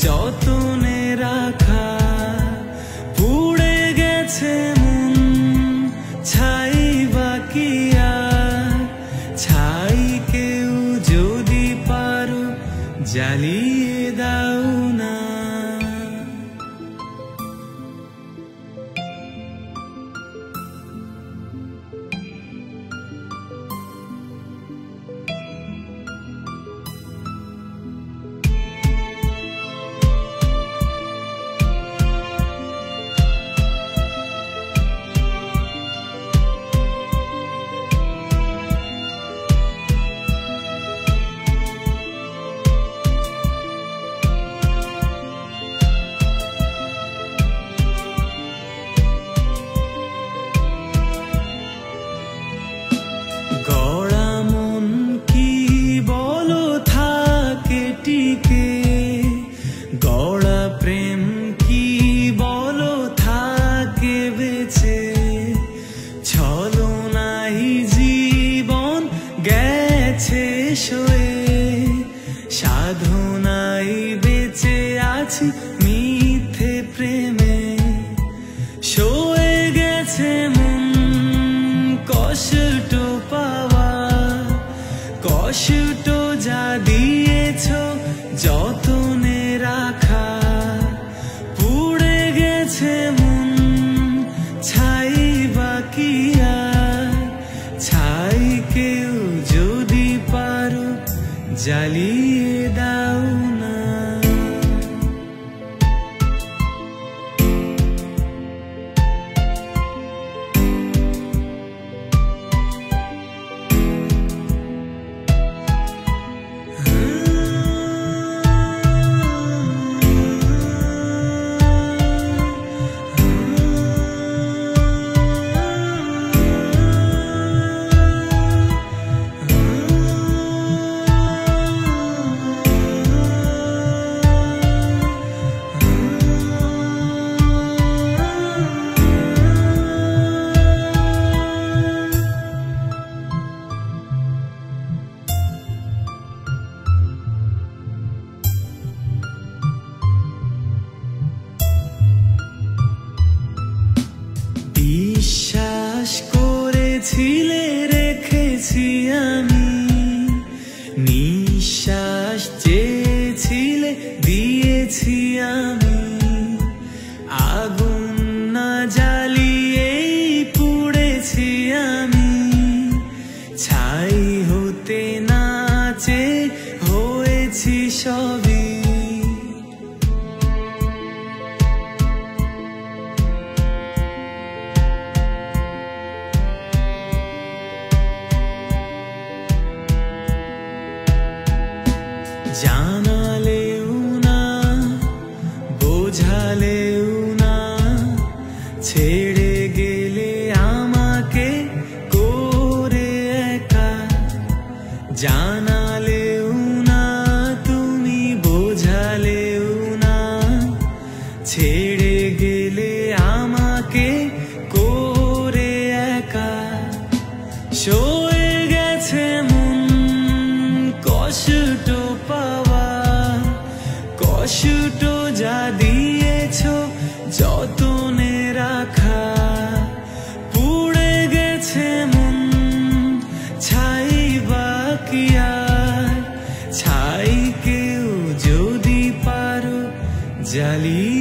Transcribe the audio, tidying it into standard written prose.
যতনে রাখা পুড়ে গেছে মন ছাই বাকিয়া ছাই কেউ যদি পারো জ্বালিয়ে দাও না। গড়া মন কি বলো থাকে টিকে, গড়া প্রেম কি বলো থাকে বেঁচে, ছলনাই জীবন গেছে সয়ে, সাধনাই বেঁচে আছি মিথ্যে প্রেমে, সয়ে গেছে মন কষ্ট পাওয়া, কষ্ট যা দিয়েছ যতনে রাখা, পুড়ে গেছে মন ছাই বাকিয়া ছাই কেউ যদি পারো জ্বালিয়ে দাও না। বিশ্বাস করেছিলে রেখেছি আমি, নিঃশ্বাস চেয়েছিলে দিয়েছি আমি, আগুন না জ্বালিয়েই পুড়েছি আমি, ছাই হতে না চেয়ে হয়েছি সবই। জানালেও না বোঝালেও না ছেড়ে গেলে আমাকে করে একা, জানালেও না তুমি বোঝালেও না ছেড়ে গেলে আমাকে করে একা, সয়ে গেছে মন কষ্ট পাওয়া, কষ্ট যা দিয়েছ যতনে রাখা, পুড়ে গেছে মন ছাই বাকিয়া ছাই কেউ যদি পারো জ্বালিয়ে